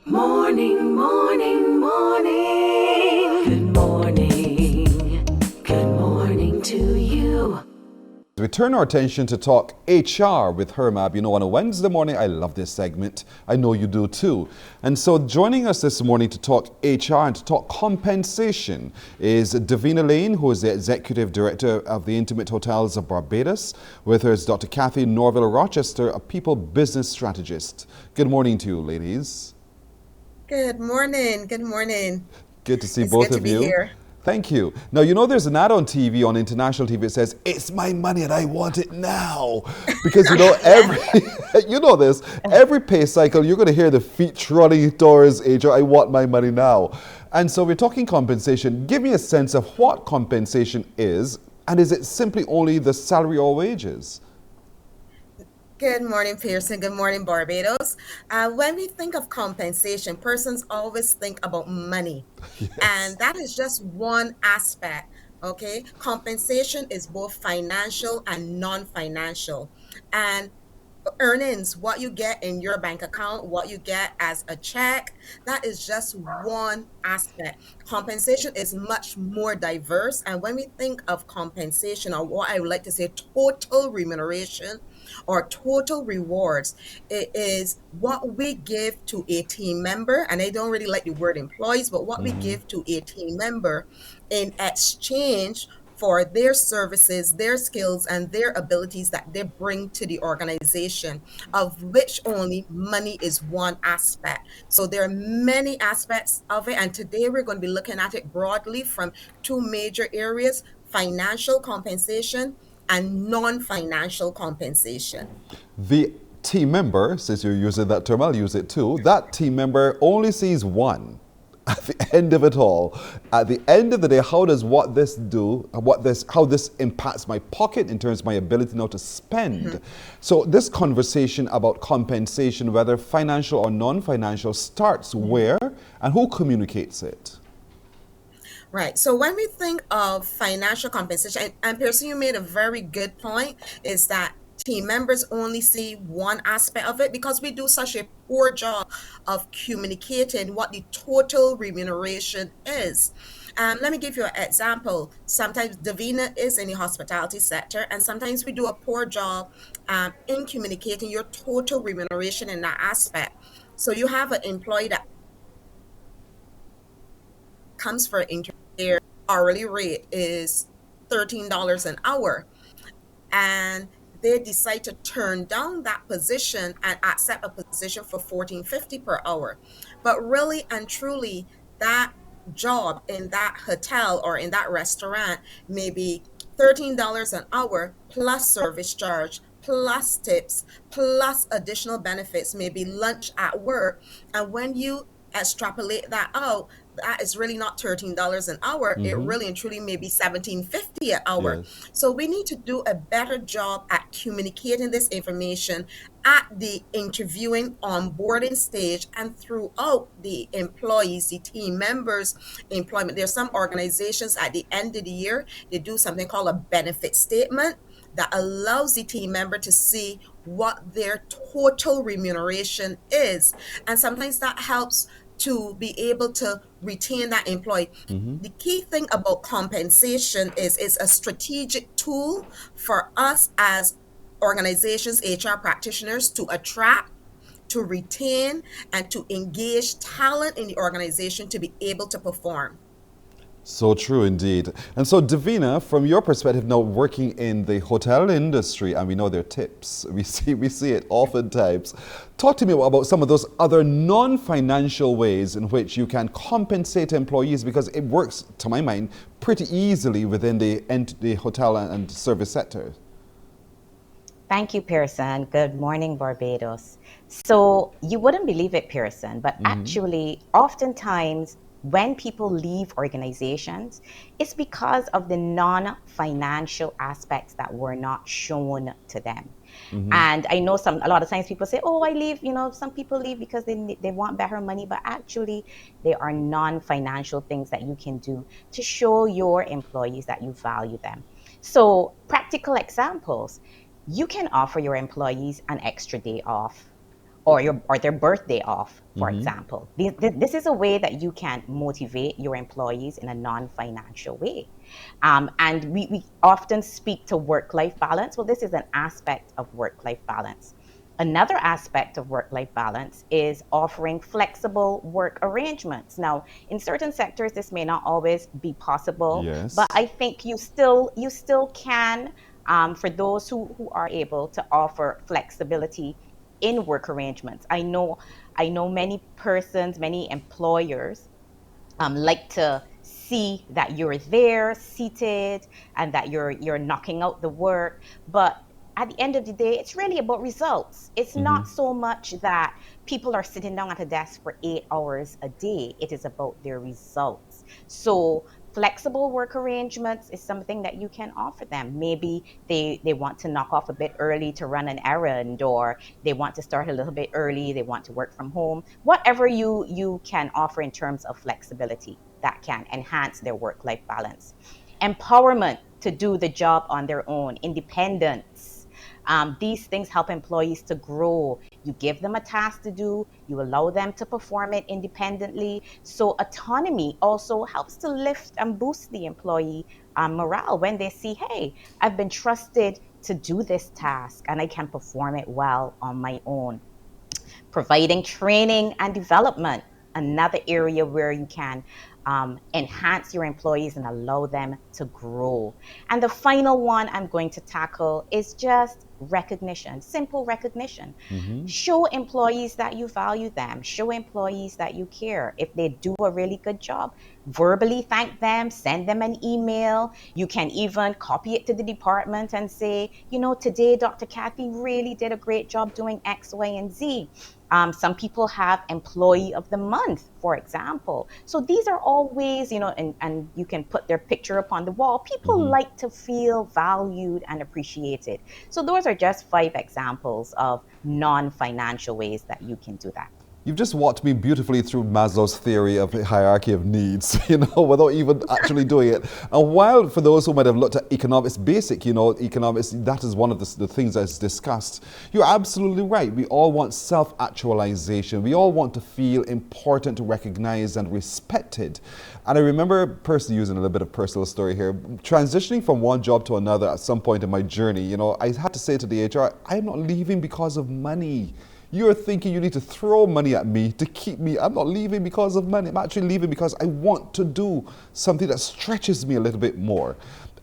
Morning, morning, morning. Good morning. Good morning to you. We turn our attention to talk HR with HRMAB. You know, on a Wednesday morning, I love this segment. I know you do too. And so joining us this morning to talk HR and to talk compensation is Davina Lane, who is the Executive Director of the Intimate Hotels of Barbados. With her is Dr. Kathy Norville Rochester, a People Business Strategist. Good morning to you, ladies. Good morning. Good morning. Good to see It's both good to of be you. here. Thank you. Now, you know, there's an ad on TV, on international TV, it says, "It's my money and I want it now." Because, you know, you know this, every pay cycle, you're going to hear the feet trotting towards HR, "I want my money now." And so we're talking compensation. Give me a sense of what compensation is, and is it simply only the salary or wages? Good morning, Pearson. Good morning, Barbados. When we think of compensation, persons always think about money, Yes. and that is just one aspect. Okay, compensation is both financial and non-financial, and earnings, what you get in your bank account, what you get as a check, that is just one aspect. Compensation is much more diverse. And when we think of compensation, or what I would like to say, total remuneration or total rewards, it is what we give to a team member. And I don't really like the word employees, but what we give to a team member in exchange for their services, their skills, and their abilities that they bring to the organization, of which only money is one aspect. So there are many aspects of it, and today we're going to be looking at it broadly from two major areas: financial compensation and non-financial compensation. The team member, since you're using that term, I'll use it too, that team member only sees one at the end of it all. At the end of the day, how does what this do, how this impacts my pocket in terms of my ability now to spend? So this conversation about compensation, whether financial or non-financial, starts where and who communicates it? Right. So when we think of financial compensation, and Pearson, you made a very good point, is that team members only see one aspect of it because we do such a poor job of communicating what the total remuneration is. Let me give you an example. Sometimes Davina is in the hospitality sector, and sometimes we do a poor job in communicating your total remuneration in that aspect. So you have an employee that comes for an interview, their hourly rate is $13 an hour, and they decide to turn down that position and accept a position for 14.50 per hour. But really and truly, that job in that hotel or in that restaurant may be $13 an hour plus service charge, plus tips, plus additional benefits, maybe lunch at work. And when you extrapolate that out, that is really not $13 an hour. It really and truly may be 17.50 an hour. Yes. So we need to do a better job at communicating this information at the interviewing onboarding stage and throughout the employees, the team members' employment. There's some organizations at the end of the year, they do something called a benefit statement that allows the team member to see what their total remuneration is. And sometimes that helps to be able to retain that employee. The key thing about compensation is it's a strategic tool for us as organizations, HR practitioners, to attract, to retain, and to engage talent in the organization to be able to perform. So true indeed. And so Davina, from your perspective now working in the hotel industry, and we know their tips, we see it oftentimes. Talk to me about some of those other non-financial ways in which you can compensate employees, because it works, to my mind, pretty easily within the hotel and service sector. Thank you, Pearson. Good morning, Barbados. So you wouldn't believe it, Pearson, but actually, oftentimes when people leave organizations, it's because of the non-financial aspects that were not shown to them. And I know a lot of times people say, "Oh, I leave." Some people leave because they want better money, but actually, there are non-financial things that you can do to show your employees that you value them. So, practical examples: you can offer your employees an extra day off, or their birthday off, for example. This is a way that you can motivate your employees in a non-financial way. And we often speak to work-life balance. Well, this is an aspect of work-life balance. Another aspect of work-life balance is offering flexible work arrangements. Now, in certain sectors, this may not always be possible, Yes. but I think you still can, for those who are able to offer flexibility in work arrangements. I know many persons, many employers like to see that you're there seated and that you're knocking out the work, but at the end of the day, it's really about results. It's not so much that people are sitting down at a desk for 8 hours a day. It is about their results. So flexible work arrangements is something that you can offer them. Maybe they want to knock off a bit early to run an errand, or they want to start a little bit early, they want to work from home. Whatever you can offer in terms of flexibility that can enhance their work-life balance. Empowerment to do the job on their own, independence. These things help employees to grow. You give them a task to do, you allow them to perform it independently. So autonomy also helps to lift and boost the employee morale when they see, hey, I've been trusted to do this task and I can perform it well on my own. Providing training and development, another area where you can enhance your employees and allow them to grow. And the final one I'm going to tackle is just recognition, simple recognition. Show employees that you value them, show employees that you care. If they do a really good job, verbally thank them, send them an email. You can even copy it to the department and say, today Dr. Kathy really did a great job doing X, Y, and Z. Some people have employee of the month, for example. So these are all ways, and you can put their picture upon the wall. People like to feel valued and appreciated. So those are just 5 examples of non-financial ways that you can do that. You've just walked me beautifully through Maslow's theory of a hierarchy of needs, without even actually doing it. And while for those who might have looked at economics, basic, economics, that is one of the things that's discussed. You're absolutely right. We all want self-actualization. We all want to feel important, recognized, and respected. And I remember personally, using a little bit of personal story here, transitioning from one job to another at some point in my journey, I had to say to the HR, I'm not leaving because of money. You're thinking you need to throw money at me to keep me. I'm not leaving because of money. I'm actually leaving because I want to do something that stretches me a little bit more.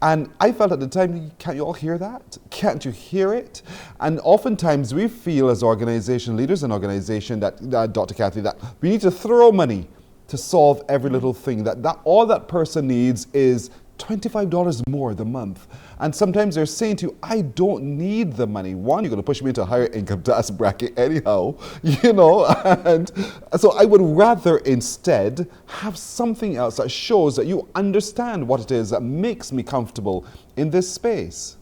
And I felt at the time, can't you all hear that? Can't you hear it? And oftentimes we feel as organization leaders and organization that, Dr. Kathy, that we need to throw money to solve every little thing. That all that person needs is $25 more the month. And sometimes they're saying to you, I don't need the money. One, you're going to push me into a higher income tax bracket anyhow, and so I would rather instead have something else that shows that you understand what it is that makes me comfortable in this space.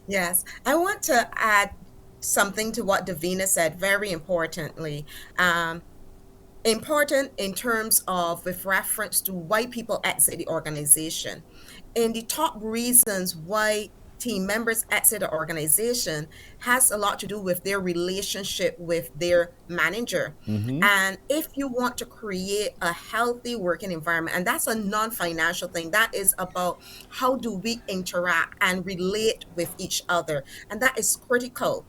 Yes, I want to add something to what Davina said, very importantly. Important in terms of with reference to why people exit the organization. And the top reasons why team members exit the organization has a lot to do with their relationship with their manager. And if you want to create a healthy working environment, and that's a non-financial thing, that is about how do we interact and relate with each other. And that is critical.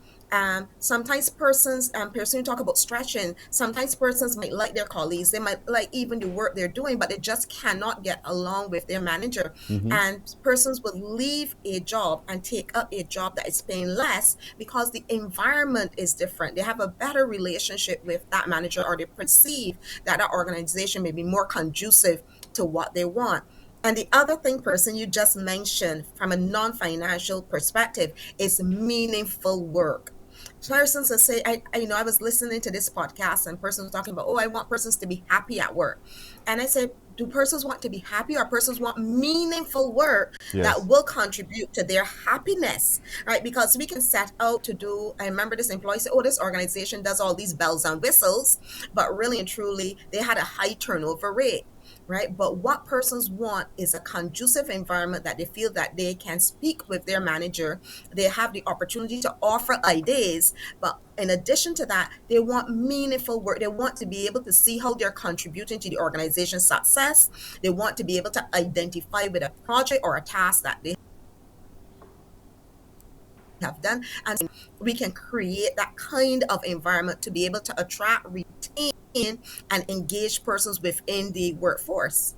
Sometimes persons talk about stretching. Sometimes persons might like their colleagues, they might like even the work they're doing, but they just cannot get along with their manager. And persons will leave a job and take up a job that is paying less because the environment is different. They have a better relationship with that manager, or they perceive that that organization may be more conducive to what they want. And the other thing, person, you just mentioned from a non-financial perspective is meaningful work. Persons that say, I was listening to this podcast and persons were talking about, I want persons to be happy at work. And I said, do persons want to be happy, or persons want meaningful work that will contribute to their happiness, right? Because we can set out to do, I remember this employee said, this organization does all these bells and whistles, but really and truly, they had a high turnover rate. right? But what persons want is a conducive environment that they feel that they can speak with their manager. They have the opportunity to offer ideas, but in addition to that, they want meaningful work. They want to be able to see how they're contributing to the organization's success. They want to be able to identify with a project or a task that they have done, and we can create that kind of environment to be able to attract, retain, and engage persons within the workforce.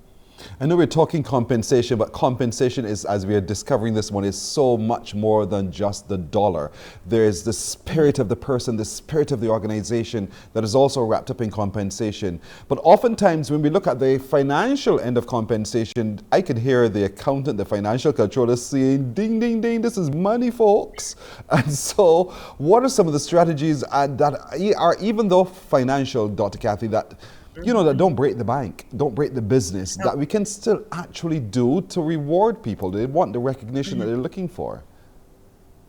I know we're talking compensation, but compensation is, as we are discovering this one, is so much more than just the dollar. There's the spirit of the person, the spirit of the organization that is also wrapped up in compensation. But oftentimes when we look at the financial end of compensation, I could hear the accountant, the financial controller saying, ding, ding, ding, this is money, folks. And so what are some of the strategies that are, even though financial, Dr. Kathy, that that don't break the bank, don't break the business, that we can still actually do to reward people? They want the recognition that they're looking for.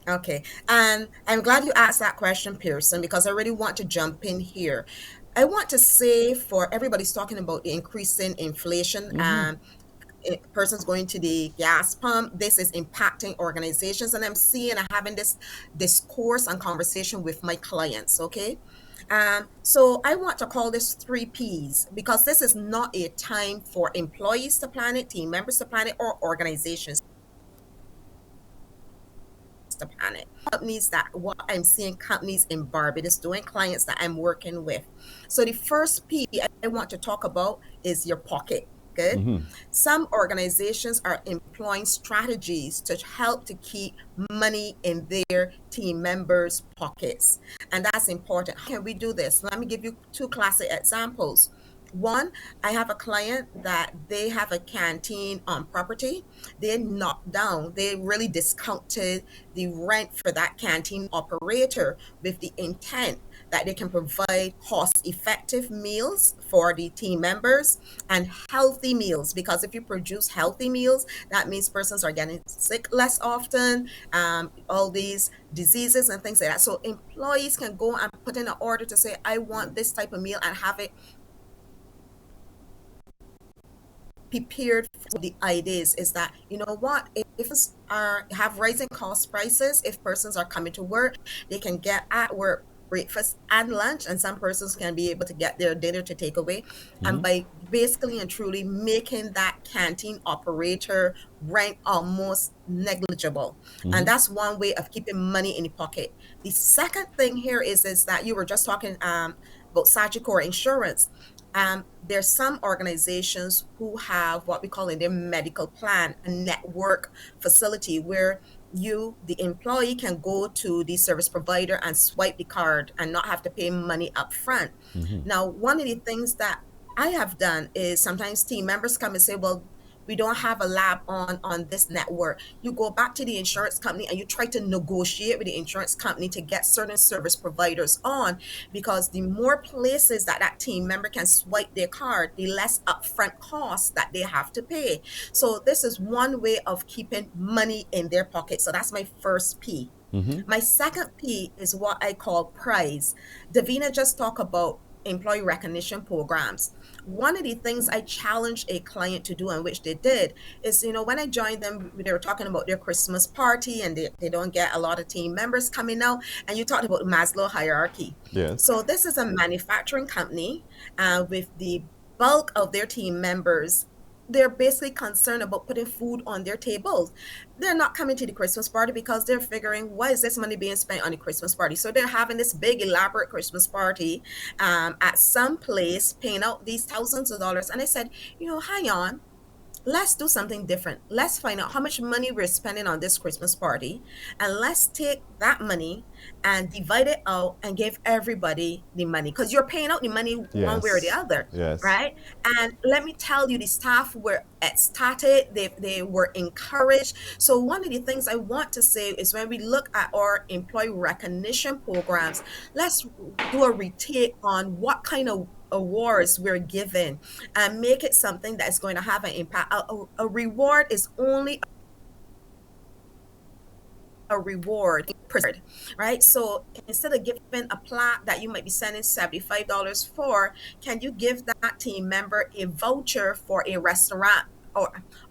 Okay. And I'm glad you asked that question, Pearson, because I really want to jump in here. I want to say, for everybody's talking about the increasing inflation and persons going to the gas pump, this is impacting organizations. And I'm seeing and having this discourse and conversation with my clients. Okay. So I want to call this 3 Ps, because this is not a time for employees to plan it, team members to plan it, or organizations to plan it. Companies, that what I'm seeing companies in Barbados doing, clients that I'm working with. So the first P I want to talk about is your pocket. Good. Some organizations are employing strategies to help to keep money in their team members' pockets. And that's important. How can we do this? Let me give you 2 classic examples. One, I have a client that they have a canteen on property. They knocked down, they really discounted the rent for that canteen operator with the intent that they can provide cost-effective meals for the team members and healthy meals. Because if you produce healthy meals, that means persons are getting sick less often, all these diseases and things like that. So employees can go and put in an order to say, I want this type of meal, and have it prepared. For the ideas is that, you know what, if us are have rising cost prices, if persons are coming to work, they can get at work breakfast and lunch, and some persons can be able to get their dinner to take away. And by basically and truly making that canteen operator rent almost negligible, and that's one way of keeping money in the pocket. The second thing here is that you were just talking about Sagicor insurance. There's some organizations who have what we call in their medical plan a network facility, where you, the employee, can go to the service provider and swipe the card and not have to pay money up front. Now, one of the things that I have done is sometimes team members come and say, well, we don't have a lab on this network. You go back to the insurance company and you try to negotiate with the insurance company to get certain service providers on, because the more places that that team member can swipe their card, the less upfront costs that they have to pay. So this is one way of keeping money in their pocket. So that's my first P. My second P is what I call prize. Davina just talked about employee recognition programs. One of the things I challenged a client to do, and which they did, is, when I joined them, they were talking about their Christmas party, and they don't get a lot of team members coming out. And you talked about Maslow hierarchy. Yes. So this is a manufacturing company, with the bulk of their team members, they're basically concerned about putting food on their tables. They're not coming to the Christmas party because they're figuring, why is this money being spent on the Christmas party? So they're having this big elaborate Christmas party at some place, paying out these thousands of dollars. And I said, hang on, let's do something different. Let's find out how much money we're spending on this Christmas party, and let's take that money and divide it out and give everybody the money, because you're paying out the money one way or the other, Yes. right? And let me tell you, the staff were ecstatic. They were encouraged. So one of the things I want to say is, when we look at our employee recognition programs, let's do a retake on what kind of awards we're given, and make it something that is going to have an impact. A reward is only a reward, right? So instead of giving a plaque that you might be sending $75 for, can you give that team member a voucher for a restaurant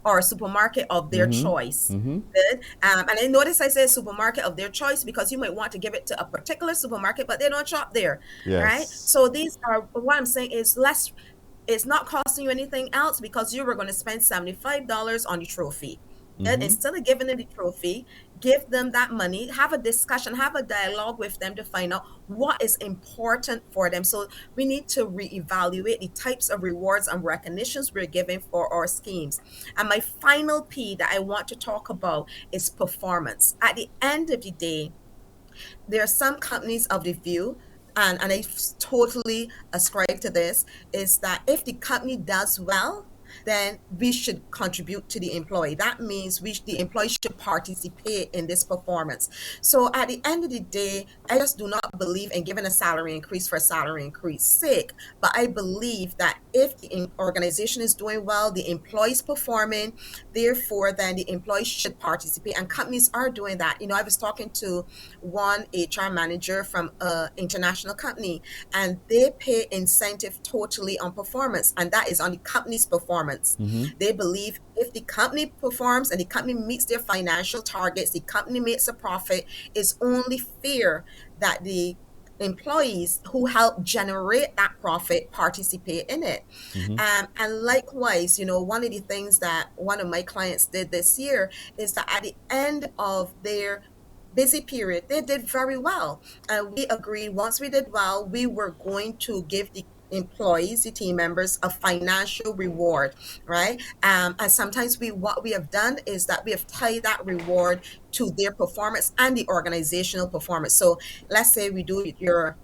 or a supermarket of their choice? Good. And I notice I say supermarket of their choice because you might want to give it to a particular supermarket, but they don't shop there, right? Yes. So these are what I'm saying is less. It's not costing you anything else because you were going to spend $75 on the trophy. And instead of giving them the trophy, give them that money, have a discussion, have a dialogue with them to find out what is important for them. So we need to reevaluate the types of rewards and recognitions we're giving for our schemes. And my final P that I want to talk about is performance. At the end of the day, there are some companies of the view, and I totally ascribe to this, is that if the company does well, then we should contribute to the employee. That means the employee should participate in this performance. So at the end of the day, I just do not believe in giving a salary increase for a salary increase sake. But I believe that if the organization is doing well, the employee is performing, therefore then the employee should participate. And companies are doing that. I was talking to one HR manager from an international company, and they pay incentive totally on performance, and that is on the company's performance. They believe if the company performs and the company meets their financial targets, the company makes a profit, it's only fair that the employees who help generate that profit participate in it. And likewise, one of the things that one of my clients did this year is that at the end of their busy period, they did very well. And we agreed once we did well, we were going to give the employees, the team members, a financial reward, right? And sometimes what we have done is that we have tied that reward to their performance and the organizational performance. So let's say we do your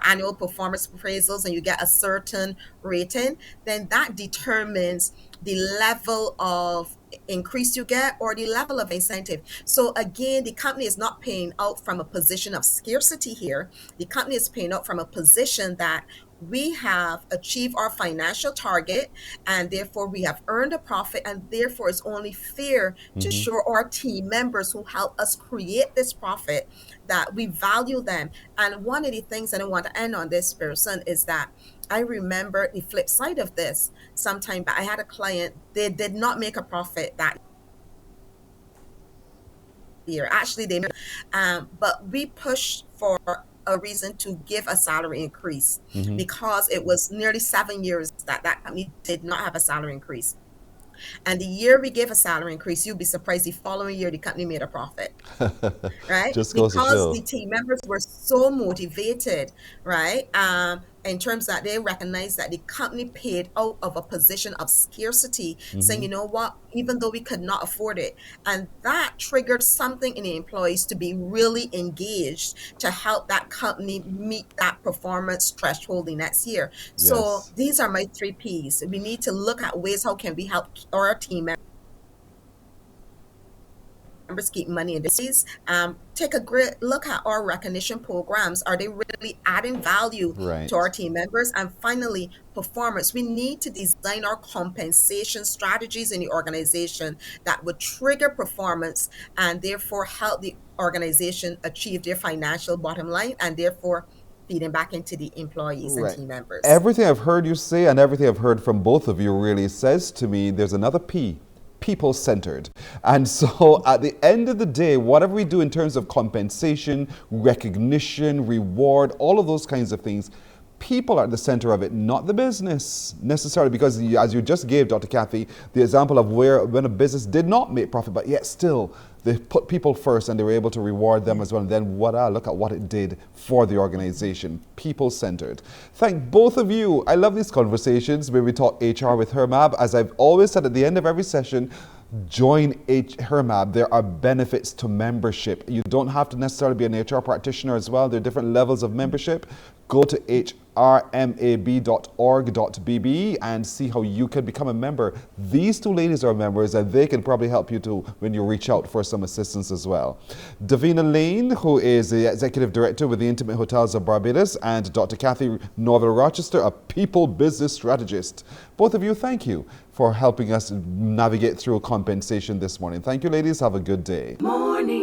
annual performance appraisals and you get a certain rating, then that determines the level of increase you get or the level of incentive. So again, the company is not paying out from a position of scarcity here. The company is paying out from a position that we have achieved our financial target and therefore we have earned a profit, and therefore it's only fair to show our team members who help us create this profit that we value them. And one of the things that I want to end on this person is that I remember the flip side of this. Sometime back, I had a client, they did not make a profit that year. Actually, they but we pushed for a reason to give a salary increase because it was nearly 7 years that company did not have a salary increase. And the year we gave a salary increase, you'd be surprised the following year the company made a profit, right? Just goes to Because show. the team members were so motivated, right? In terms that they recognized that the company paid out of a position of scarcity, saying, you know what, even though we could not afford it. And that triggered something in the employees to be really engaged to help that company meet that performance threshold the next year. So Yes. these are my 3 Ps. We need to look at ways how can we help our team members keep money in this. Take a great look at our recognition programs. Are they really adding value Right. to our team members? And finally, performance. We need to design our compensation strategies in the organization that would trigger performance and therefore help the organization achieve their financial bottom line and therefore feeding back into the employees and Right. team members. Everything I've heard you say and everything I've heard from both of you really says to me there's another P. People-centered. And so at the end of the day, whatever we do in terms of compensation, recognition, reward, all of those kinds of things, people are at the center of it, not the business necessarily, because as you just gave, Dr. Kathy, the example of when a business did not make profit, but yet still they put people first and they were able to reward them as well. And then look at what it did for the organization, people-centered. Thank both of you. I love these conversations where we talk HR with HRMAB. As I've always said at the end of every session, join HRMAB. There are benefits to membership. You don't have to necessarily be an HR practitioner as well. There are different levels of membership. Go to hrmab.org.bb and see how you can become a member. These two ladies are members and they can probably help you too when you reach out for some assistance as well. Davina Lane, who is the Executive Director with the Intimate Hotels of Barbados, and Dr. Kathy Norville Rochester, a people business strategist. Both of you, thank you for helping us navigate through compensation this morning. Thank you, ladies. Have a good day. Morning.